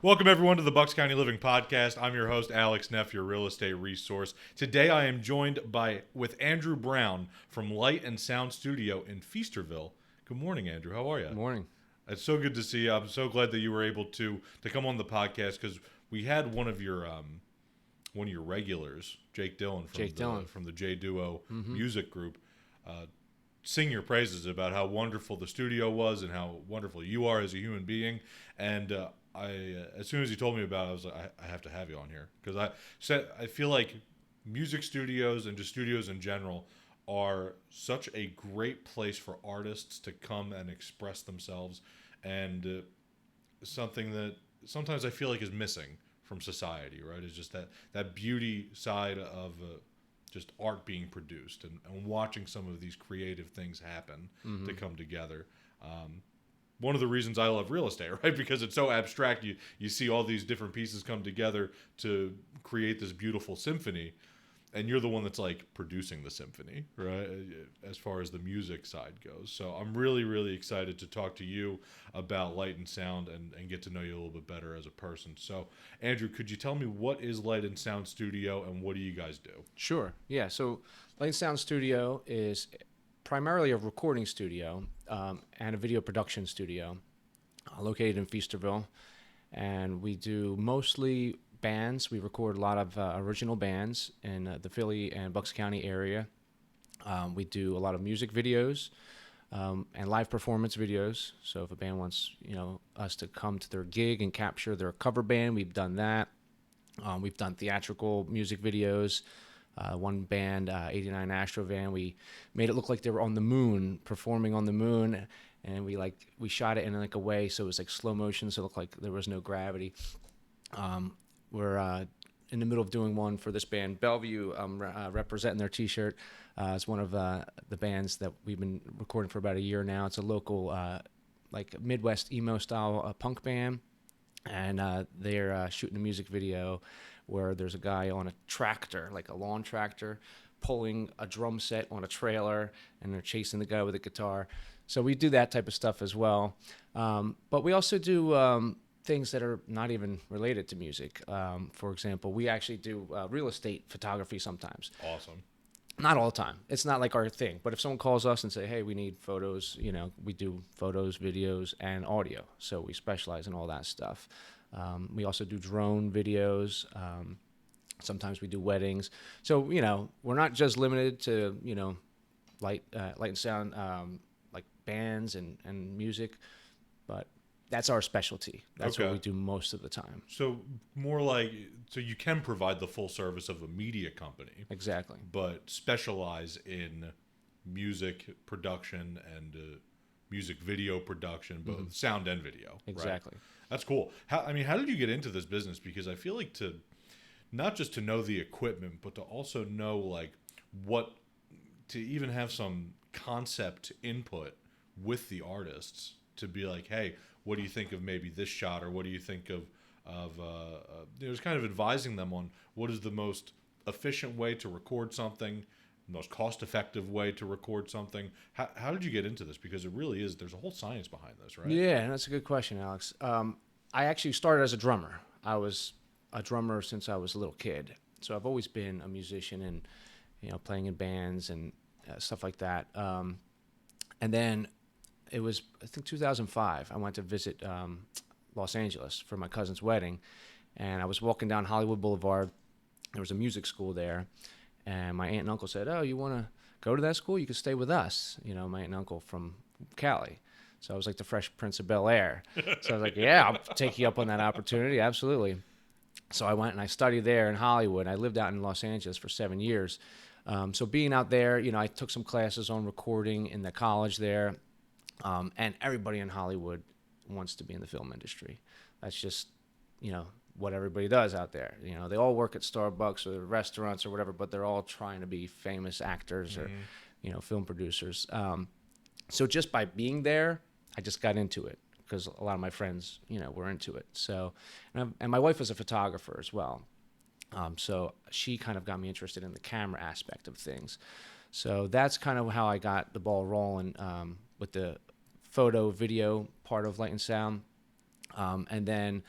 Welcome, everyone, to the Bucks County Living Podcast. I'm your host, Alex Neff, your real estate resource. Today, I am joined with Andrew Brown from Light and Sound Studio in Feasterville. Good morning, Andrew. How are you? Good morning. It's so good to see you. I'm so glad that you were able to come on the podcast because we had one of your regulars, Jake Dillon from the J Duo music group, sing your praises about how wonderful the studio was and how wonderful you are as a human being. And as soon as he told me about it, I was like, I have to have you on here because I feel like music studios and just studios in general are such a great place for artists to come and express themselves, and something that sometimes I feel like is missing from society. Right, is just that beauty side of just art being produced and watching some of these creative things happen to come together. One of the reasons I love real estate, right? Because it's so abstract. You see all these different pieces come together to create this beautiful symphony, and you're the one that's like producing the symphony, right? As far as the music side goes. So I'm really, really excited to talk to you about Light and Sound and get to know you a little bit better as a person. So Andrew, could you tell me what is Light and Sound Studio and what do you guys do? Sure. Yeah. So Light and Sound Studio is primarily a recording studio and a video production studio located in Feasterville. And we do mostly bands. We record a lot of original bands in the Philly and Bucks County area. We do a lot of music videos and live performance videos. So if a band wants, us to come to their gig and capture their cover band, we've done that. We've done theatrical music videos. One band, 89 Astro Van, we made it look like they were on the moon, performing on the moon, and we shot it in like a way so it was like slow motion, so it looked like there was no gravity. We're in the middle of doing one for this band, Bellevue, representing their T-shirt. It's one of the bands that we've been recording for about a year now. It's a local, like Midwest emo style punk band, and they're shooting a music video where there's a guy on a tractor, like a lawn tractor, pulling a drum set on a trailer, and they're chasing the guy with a guitar. So we do that type of stuff as well. But we also do things that are not even related to music. For example, we actually do real estate photography sometimes. Awesome. Not all the time. It's not like our thing. But if someone calls us and say, hey, we need photos, we do photos, videos, and audio. So we specialize in all that stuff. We also do drone videos. Sometimes we do weddings. So, we're not just limited to, light and sound, like bands and music, but that's our specialty. That's Okay. what we do most of the time. So you can provide the full service of a media company, Exactly. but specialize in music production and music video production, both sound and video. Exactly. Right? That's cool. How did you get into this business? Because I feel like not just to know the equipment, but to also know to even have some concept input with the artists to be like, hey, what do you think of maybe this shot, or what do you think of just kind of advising them on what is the most efficient way to record something, the most cost-effective way to record something. How did you get into this? Because it really is, there's a whole science behind this, right? Yeah, that's a good question, Alex. I actually started as a drummer. I was a drummer since I was a little kid. So I've always been a musician and, playing in bands and stuff like that. And then it was, I think, 2005. I went to visit Los Angeles for my cousin's wedding. And I was walking down Hollywood Boulevard. There was a music school there. And my aunt and uncle said, oh, you want to go to that school? You could stay with us. My aunt and uncle from Cali. So I was like the Fresh Prince of Bel-Air. So I was like, yeah, I'll take you up on that opportunity. Absolutely. So I went and I studied there in Hollywood. I lived out in Los Angeles for 7 years. So being out there, I took some classes on recording in the college there. And everybody in Hollywood wants to be in the film industry. That's just, what everybody does out there. They all work at Starbucks or restaurants or whatever, but they're all trying to be famous actors or, film producers. So just by being there, I just got into it because a lot of my friends, were into it. So, and my wife was a photographer as well. So she kind of got me interested in the camera aspect of things. So that's kind of how I got the ball rolling with the photo, video part of Light and Sound. And then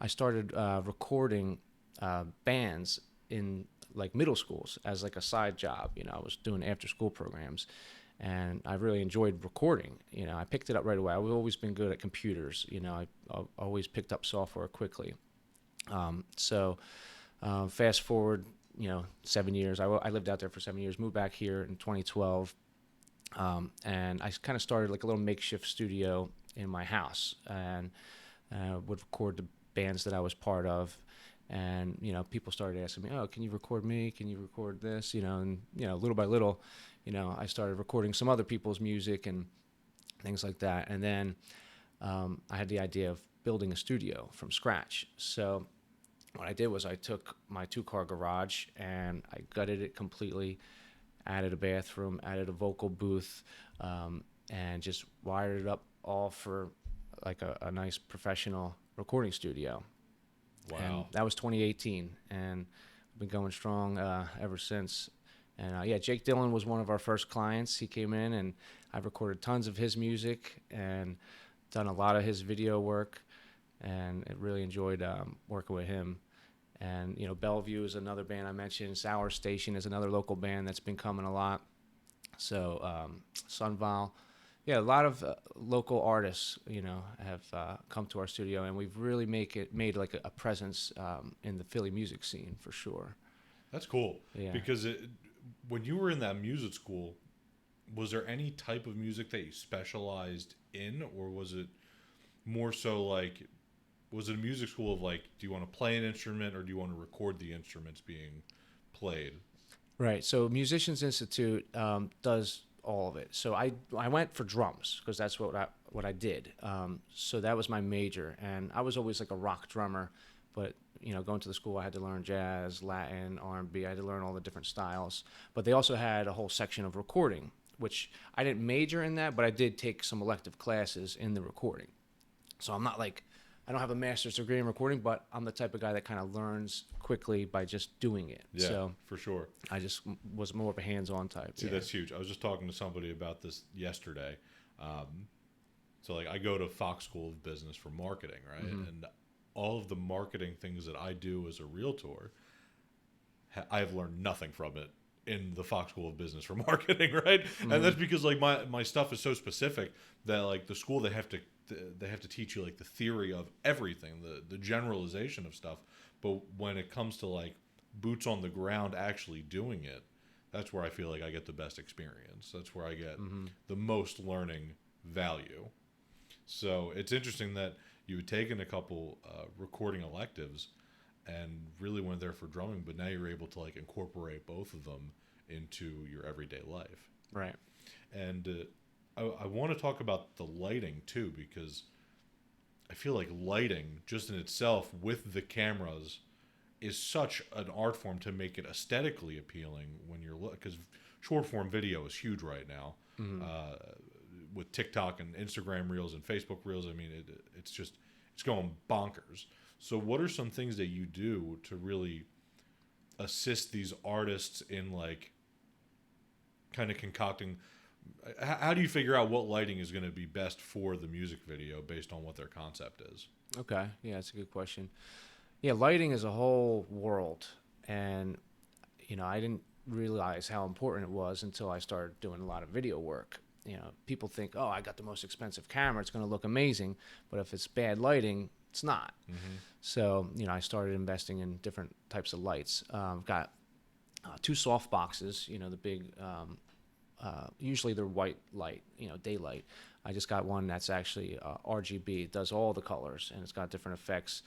I started recording bands in like middle schools as like a side job. I was doing after school programs, and I really enjoyed recording. I picked it up right away. I've always been good at computers. I always picked up software quickly. Fast forward, 7 years. I lived out there for 7 years. Moved back here in 2012, and I kind of started like a little makeshift studio in my house, and would record the bands that I was part of. And people started asking me, "Oh, can you record me? Can you record this?" And little by little, I started recording some other people's music and things like that. And then I had the idea of building a studio from scratch. So what I did was I took my 2-car garage and I gutted it completely, added a bathroom, added a vocal booth, and just wired it up all for like a nice professional recording studio. Wow. And that was 2018, and I've been going strong ever since. And Jake Dillon was one of our first clients. He came in, and I've recorded tons of his music and done a lot of his video work, and I really enjoyed working with him. And Bellevue is another band I mentioned. Sour Station is another local band that's been coming a lot. So Sunval. Yeah, a lot of local artists, have come to our studio, and we've really made like a presence in the Philly music scene for sure. That's cool. Yeah. Because when you were in that music school, was there any type of music that you specialized in, or was it more so like, was it a music school of like, do you want to play an instrument or do you want to record the instruments being played? Right. So Musicians Institute does all of it. So I went for drums because that's what I did. So that was my major, and I was always like a rock drummer, but going to the school I had to learn jazz, Latin, R&B. I had to learn all the different styles. But they also had a whole section of recording, which I didn't major in that, but I did take some elective classes in the recording. So I'm not like, I don't have a master's degree in recording, but I'm the type of guy that kind of learns quickly by just doing it. Yeah, so for sure. I just was more of a hands-on type. See, that's huge. I was just talking to somebody about this yesterday. So like, I go to Fox School of Business for marketing, right? Mm-hmm. And all of the marketing things that I do as a realtor, I've learned nothing from it in the Fox School of Business for marketing, right? Mm-hmm. And that's because like my stuff is so specific that like the school they have to teach you like the theory of everything, the generalization of stuff. But when it comes to like boots on the ground actually doing it, that's where I feel like I get the best experience. That's where I get the most learning value. So it's interesting that you had taken a couple recording electives and really went there for drumming, but now you're able to like incorporate both of them into your everyday life. Right. And I want to talk about the lighting too, because I feel like lighting just in itself with the cameras is such an art form to make it aesthetically appealing when you're because short form video is huge right now. Mm-hmm. With TikTok and Instagram Reels and Facebook Reels. I mean, it's going bonkers. So what are some things that you do to really assist these artists in like kind of concocting? How do you figure out what lighting is going to be best for the music video based on what their concept is? Okay. Yeah, that's a good question. Yeah, lighting is a whole world. And, I didn't realize how important it was until I started doing a lot of video work. People think, oh, I got the most expensive camera, it's going to look amazing. But if it's bad lighting, it's not. Mm-hmm. So, I started investing in different types of lights. I've got 2 soft boxes, the big, usually they're white light, daylight. I just got one that's actually RGB. It does all the colors, and it's got different effects.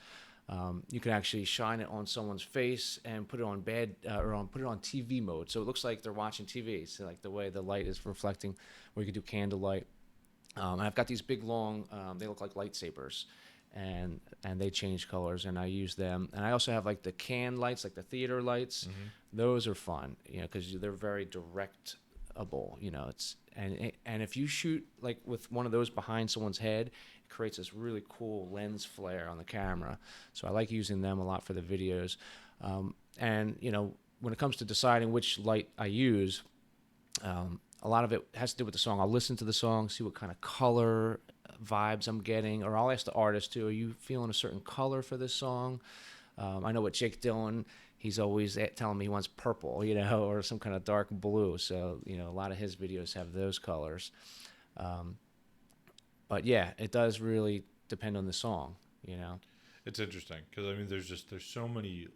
You can actually shine it on someone's face and put it on put it on TV mode, so it looks like they're watching TV. So like the way the light is reflecting, or you could do candlelight. And I've got these big long, they look like lightsabers, and they change colors, and I use them. And I also have like the can lights, like the theater lights. Mm-hmm. Those are fun, because they're very directable. And if you shoot like with one of those behind someone's head, creates this really cool lens flare on the camera. So I like using them a lot for the videos. And when it comes to deciding which light I use, a lot of it has to do with the song. I'll listen to the song, see what kind of color vibes I'm getting, or I'll ask the artist too, are you feeling a certain color for this song? I know with Jake Dillon, he's always telling me he wants purple, or some kind of dark blue. So, a lot of his videos have those colors. But yeah, it does really depend on the song. It's interesting because there's so many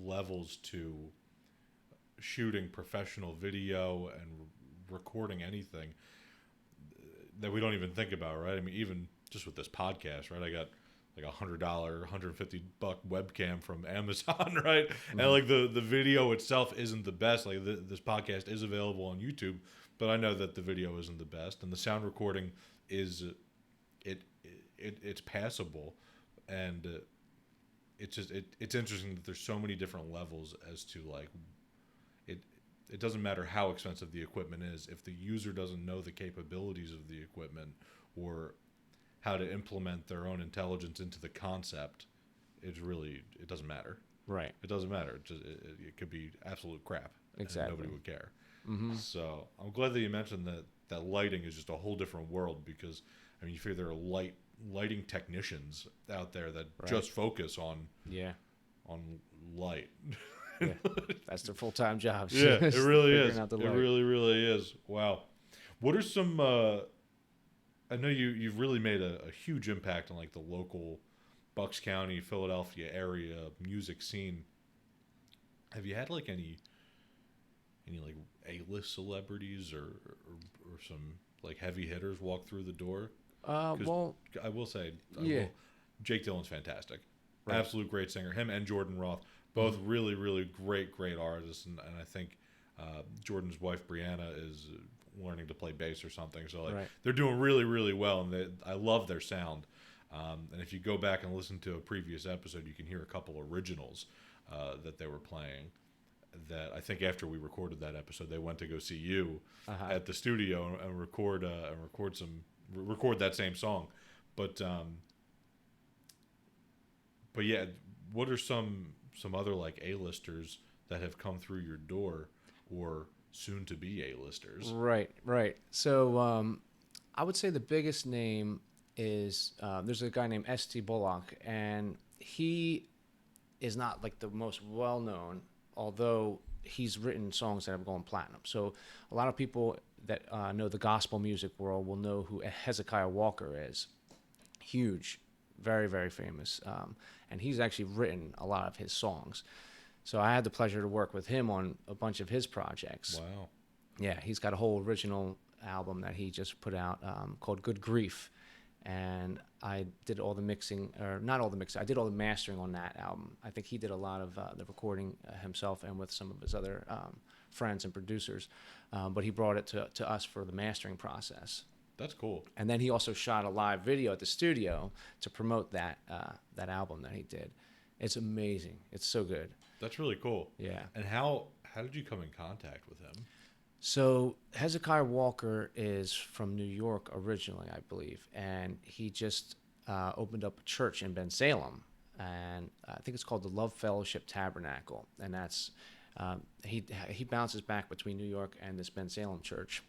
levels to shooting professional video and recording anything that we don't even think about, right? I mean, even just with this podcast, right? I got like $100, $150 webcam from Amazon, right? Mm-hmm. And like the video itself isn't the best. Like this podcast is available on YouTube, but I know that the video isn't the best, and the sound recording is it's passable, and it's interesting that there's so many different levels as to like it doesn't matter how expensive the equipment is if the user doesn't know the capabilities of the equipment or how to implement their own intelligence into the concept. It doesn't matter. Right. It doesn't matter. It could be absolute crap. Exactly. And nobody would care. Mm-hmm. So I'm glad that you mentioned that lighting is just a whole different world, because you figure there are lighting technicians out there that just focus on light. Yeah, that's their full-time job. Yeah, it really is. It really, really is. Wow. What are some? I know you've really made a huge impact on like the local Bucks County, Philadelphia area music scene. Have you had like any like A-list celebrities or some like heavy hitters walk through the door? Well, I will say, Jake Dillon's fantastic. Right. Absolute great singer. Him and Jordan Roth. Both really, really great artists, and I think Jordan's wife Brianna is learning to play bass or something. So they're doing really, really well, and I love their sound. And if you go back and listen to a previous episode, you can hear a couple originals that they were playing. That I think after we recorded that episode, they went to go see you at the studio and record that same song. But yeah, what are some other like A-listers that have come through your door or soon to be A-listers? Right. So I would say the biggest name is there's a guy named St. Bullock, and he is not like the most well-known, although he's written songs that have gone platinum. So a lot of people that know the gospel music world will know who Hezekiah Walker is. Huge, very, very famous. And he's actually written a lot of his songs. So I had the pleasure to work with him on a bunch of his projects. Wow. Yeah, he's got a whole original album that he just put out called Good Grief. And I did all the mixing, or not all the mixing, I did all the mastering on that album. I think he did a lot of the recording himself and with some of his other friends and producers. But he brought it to us for the mastering process. That's cool. And then he also shot a live video at the studio to promote that album that he did. It's amazing. It's so good. That's really cool. Yeah. And how did you come in contact with him? So Hezekiah Walker is from New York originally, I believe, and he just opened up a church in Bensalem, and I think it's called the Love Fellowship Tabernacle, and that's he bounces back between New York and this Bensalem church.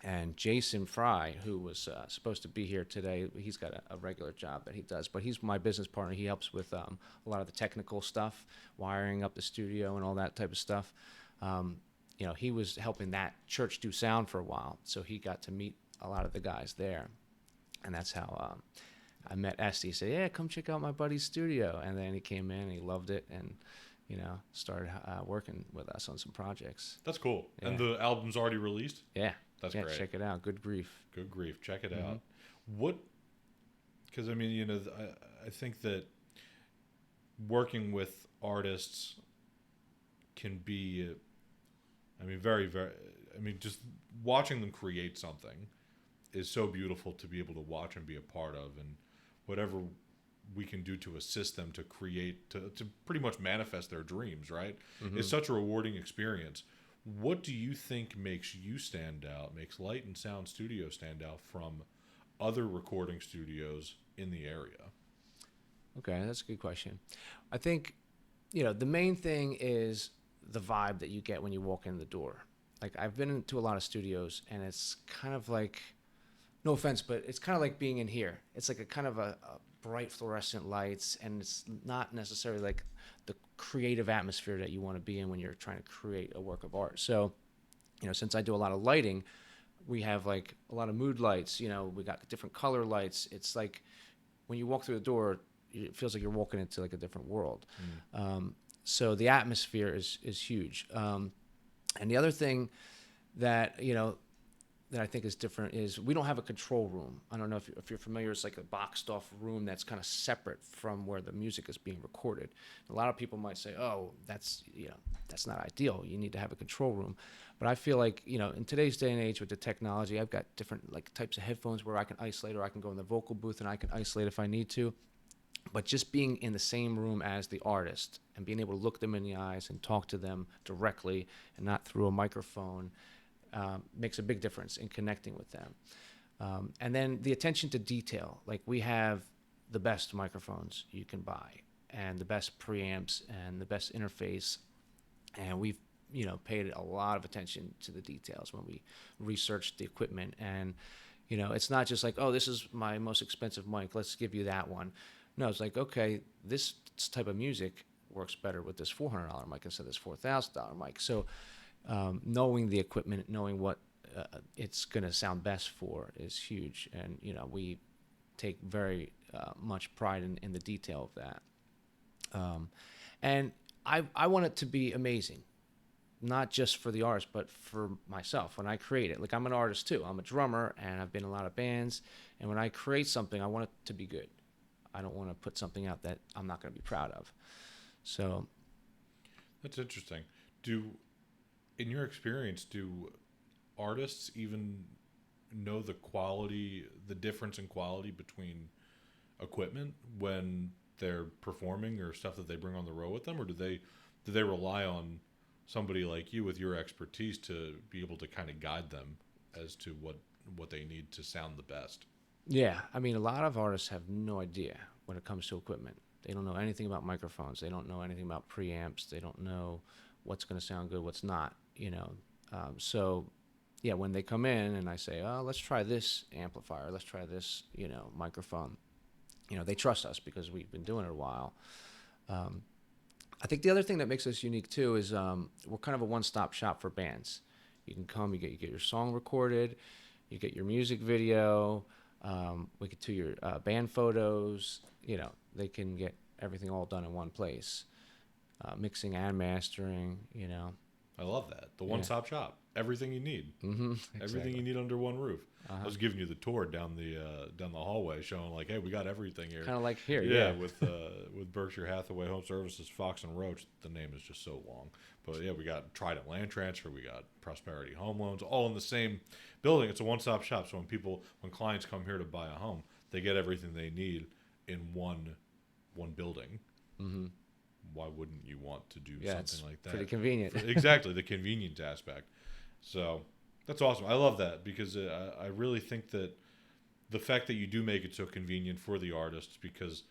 And Jason Fry, who was supposed to be here today, he's got a regular job that he does, but he's my business partner. He helps with a lot of the technical stuff, wiring up the studio and all that type of stuff. He was helping that church do sound for a while, so he got to meet a lot of the guys there. And that's how I met Esty. He said, yeah, come check out my buddy's studio. And then he came in and he loved it and, started working with us on some projects. That's cool. Yeah. And the album's already released? Yeah. That's great. Check it out. Good Grief. Good Grief. Check it out. Because, I think that working with artists can be, very, very, just watching them create something is so beautiful to be able to watch and be a part of. And whatever we can do to assist them to create, to pretty much manifest their dreams, right? Mm-hmm. It's such a rewarding experience. What do you think makes you stand out, makes Light and Sound Studio stand out from other recording studios in the area? Okay, that's a good question. I think, the main thing is the vibe that you get when you walk in the door. Like, I've been into a lot of studios, and it's kind of like no offense, but it's kind of like being in here. It's like a kind of a bright fluorescent lights, and it's not necessarily like the creative atmosphere that you want to be in when you're trying to create a work of art. So, since I do a lot of lighting, we have like a lot of mood lights. We got different color lights. It's like when you walk through the door, it feels like you're walking into like a different world. So the atmosphere is huge. And the other thing that that I think is different is we don't have a control room. I don't know if you're familiar. It's like a boxed off room that's kind of separate from where the music is being recorded. A lot of people might say, "Oh, that's not ideal. You need to have a control room." But I feel like in today's day and age with the technology, I've got different like types of headphones where I can isolate, or I can go in the vocal booth and I can isolate if I need to. But just being in the same room as the artist and being able to look them in the eyes and talk to them directly and not through a microphone makes a big difference in connecting with them. And then the attention to detail. Like we have the best microphones you can buy and the best preamps and the best interface. And we've paid a lot of attention to the details when we researched the equipment. And it's not just like, oh, this is my most expensive mic, let's give you that one. No, it's like, okay, this type of music works better with this $400 mic instead of this $4,000 mic. So knowing the equipment, knowing what it's going to sound best for is huge. And, we take very much pride in the detail of that. And I want it to be amazing, not just for the artist, but for myself when I create it. Like I'm an artist too. I'm a drummer and I've been in a lot of bands. And when I create something, I want it to be good. I don't want to put something out that I'm not going to be proud of. So that's interesting. In your experience, do artists even know the difference in quality between equipment when they're performing or stuff that they bring on the road with them, or do they rely on somebody like you with your expertise to be able to kind of guide them as to what they need to sound the best? Yeah, I mean, a lot of artists have no idea when it comes to equipment. They don't know anything about microphones. They don't know anything about preamps. They don't know what's going to sound good, what's not, So, yeah, when they come in and I say, oh, let's try this amplifier, let's try this, microphone, they trust us because we've been doing it a while. I think the other thing that makes us unique, too, is we're kind of a one-stop shop for bands. You can come, you get your song recorded, you get your music video, we get to your band photos. They can get everything all done in one place, mixing and mastering. I love that. The one-stop shop. Everything you need. Mm-hmm, exactly. Everything you need under one roof. Uh-huh. I was giving you the tour down the hallway, showing like, hey, we got everything here. Kind of like here, yeah. With Berkshire Hathaway Home Services, Fox and Roach. The name is just so long, but yeah, we got Trident Land Transfer, we got Prosperity Home Loans, all in the same building. It's a one-stop shop. So when clients come here to buy a home, they get everything they need in one building. Mm-hmm. Why wouldn't you want to do something like that? Pretty convenient. Exactly, the convenience aspect. So that's awesome. I love that because I really think that the fact that you do make it so convenient for the artists, because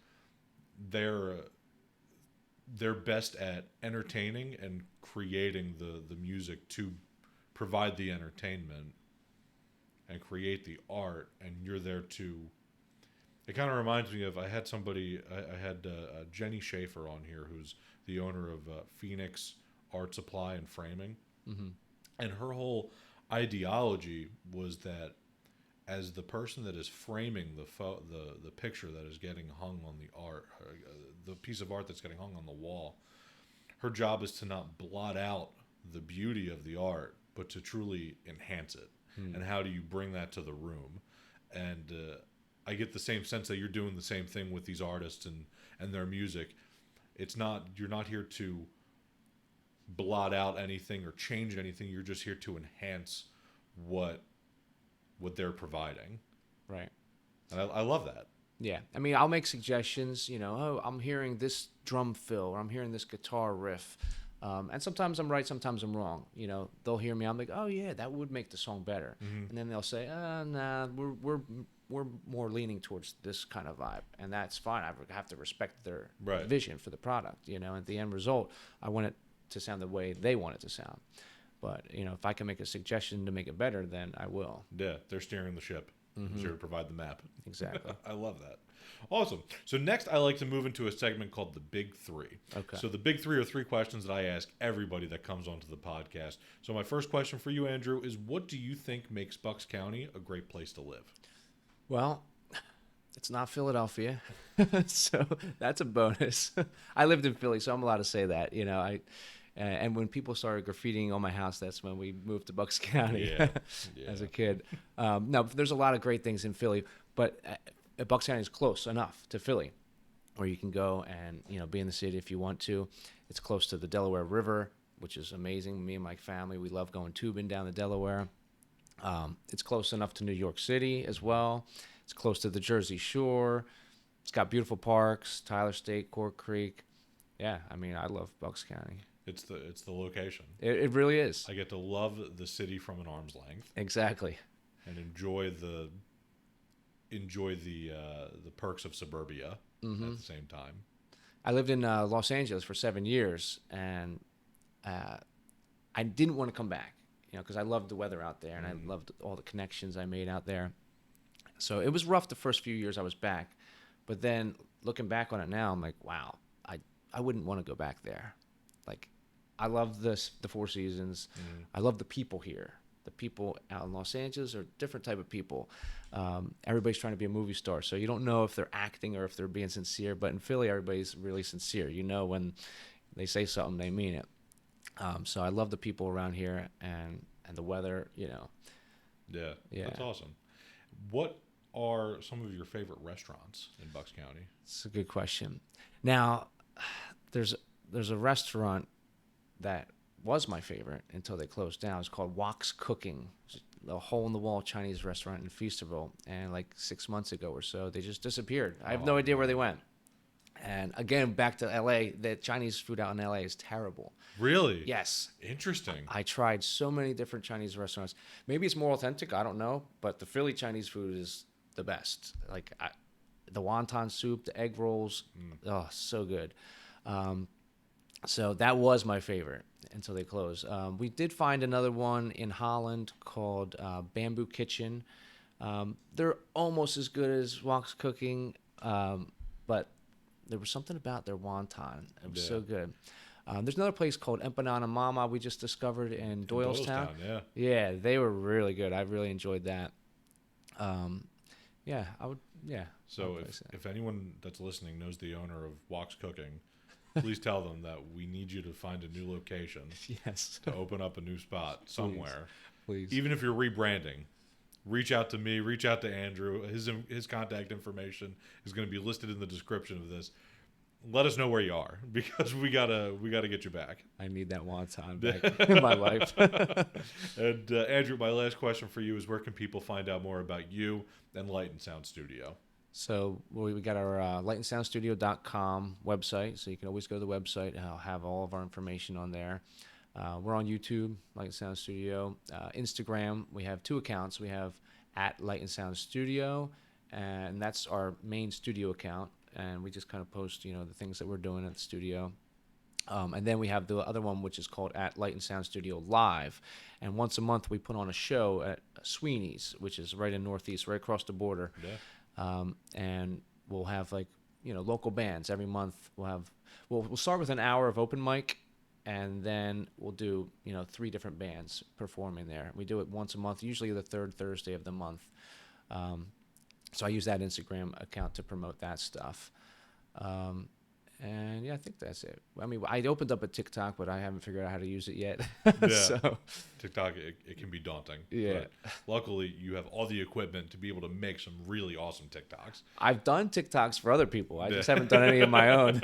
they're best at entertaining and creating the music to provide the entertainment and create the art, and you're there to. It kind of reminds me of I had Jenny Schaefer on here, who's the owner of Phoenix Art Supply and Framing, Mm-hmm. and her whole ideology was that as the person that is framing the picture that is getting hung on the art, the piece of art that's getting hung on the wall, her job is to not blot out the beauty of the art, but to truly enhance it. And how do you bring that to the room? And I get the same sense that you're doing the same thing with these artists and their music. You're not here to blot out anything or change anything. You're just here to enhance what they're providing. Right. And I love that. Yeah. I mean, I'll make suggestions, oh, I'm hearing this drum fill or I'm hearing this guitar riff. And sometimes I'm right, sometimes I'm wrong. They'll hear me. I'm like, oh yeah, that would make the song better. Mm-hmm. And then they'll say, nah, we're more leaning towards this kind of vibe, and that's fine. I have to respect their vision for the product. At the end result, I want it to sound the way they want it to sound. But if I can make a suggestion to make it better, then I will. Yeah, they're steering the ship. Who's here to provide the map. Exactly. I love that. Awesome. So next, I like to move into a segment called the Big Three. Okay. So the Big Three are 3 questions that I ask everybody that comes onto the podcast. So my first question for you, Andrew, is what do you think makes Bucks County a great place to live? Well, it's not Philadelphia, so that's a bonus. I lived in Philly, so I'm allowed to say that. And when people started graffitiing on my house, that's when we moved to Bucks County as a kid. No, there's a lot of great things in Philly, but Bucks County is close enough to Philly, where you can go and be in the city if you want to. It's close to the Delaware River, which is amazing. Me and my family, we love going tubing down the Delaware. It's close enough to New York City as well. It's close to the Jersey Shore. It's got beautiful parks, Tyler State, Cork Creek. Yeah, I mean, I love Bucks County. It's the location. It really is. I get to love the city from an arm's length. Exactly. And enjoy the perks of suburbia at the same time. I lived in Los Angeles for 7 years, and I didn't want to come back, because I loved the weather out there, and I loved all the connections I made out there. So it was rough the first few years I was back, but then looking back on it now, I'm like, wow, I wouldn't want to go back there. Like, I love the Four Seasons. I love the people here. The people out in Los Angeles are a different type of people. Everybody's trying to be a movie star, so you don't know if they're acting or if they're being sincere. But in Philly, everybody's really sincere. When they say something, they mean it. So I love the people around here and the weather. Yeah, that's awesome. What are some of your favorite restaurants in Bucks County? It's a good question. Now, there's a restaurant that was my favorite until they closed down. It's called Wok's Cooking. It's a hole-in-the-wall Chinese restaurant in Feasterville. And like 6 months ago or so, they just disappeared. I have no idea where they went. And again, back to L.A., the Chinese food out in L.A. is terrible. Really? Yes. Interesting. I tried so many different Chinese restaurants. Maybe it's more authentic, I don't know. But the Philly Chinese food is the best. Like the wonton soup, the egg rolls, so good. So that was my favorite until they closed. We did find another one in Holland called Bamboo Kitchen. They're almost as good as Wok's Cooking, but there was something about their wonton. It was so good. There's another place called Empanada Mama we just discovered in Doylestown. Yeah, they were really good. I really enjoyed that. I would. Yeah. So if anyone that's listening knows the owner of Wok's Cooking, please tell them that we need you to find a new location. Yes. To open up a new spot somewhere. Please. Even if you're rebranding, reach out to me, reach out to Andrew. His contact information is going to be listed in the description of this. Let us know where you are, because we gotta get you back. I need that wonton back in my life. And Andrew, my last question for you is, where can people find out more about you and Light and Sound Studio? So we got our lightandsoundstudio.com website, so you can always go to the website, and I'll have all of our information on there. We're on YouTube, Light and Sound Studio. Instagram, we have 2 accounts. We have at Light and Sound Studio, and that's our main studio account. And we just kind of post, the things that we're doing at the studio. And then we have the other one, which is called at Light and Sound Studio Live. And once a month, we put on a show at Sweeney's, which is right in Northeast, right across the border. Yeah. And we'll have local bands every month. We'll start with an hour of open mic, and then we'll do 3 different bands performing there. We do it once a month, usually the 3rd Thursday of the month. So I use that Instagram account to promote that stuff. And yeah, I think that's it. I mean, I opened up a TikTok, but I haven't figured out how to use it yet. Yeah. So TikTok, it can be daunting. Yeah. But luckily, you have all the equipment to be able to make some really awesome TikToks. I've done TikToks for other people. I just haven't done any of my own.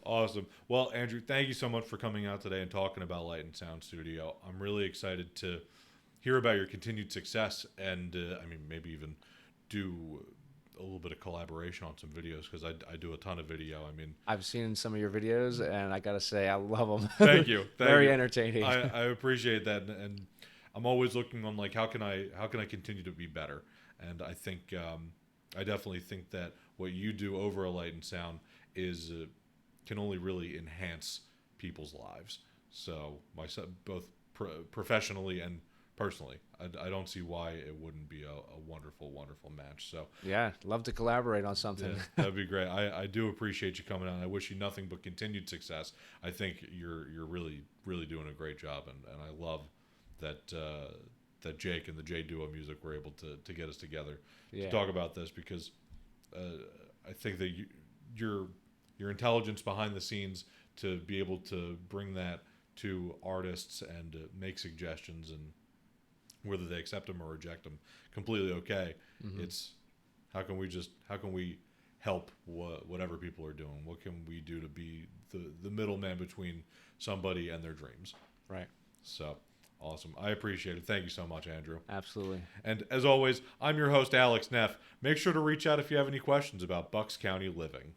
Awesome. Well, Andrew, thank you so much for coming out today and talking about Light and Sound Studio. I'm really excited to hear about your continued success, and maybe even do a little bit of collaboration on some videos, because I do a ton of video. I've seen some of your videos, and I gotta say I love them. Thank you. Very entertaining. I appreciate that, and I'm always looking on how can I continue to be better. And I think I definitely think that what you do over a Light and Sound is can only really enhance people's lives. So myself, both professionally and personally. I don't see why it wouldn't be a wonderful, wonderful match. So Yeah, love to collaborate on something. yeah, that'd be great. I do appreciate you coming on. I wish you nothing but continued success. I think you're really, really doing a great job, and I love that that Jake and the J Duo Music were able to get us together to talk about this, because I think that your intelligence behind the scenes to be able to bring that to artists and make suggestions, and whether they accept them or reject them, completely okay. Mm-hmm. It's how can we help whatever people are doing? What can we do to be the middleman between somebody and their dreams? Right. So awesome. I appreciate it. Thank you so much, Andrew. Absolutely. And as always, I'm your host, Alex Neff. Make sure to reach out if you have any questions about Bucks County living.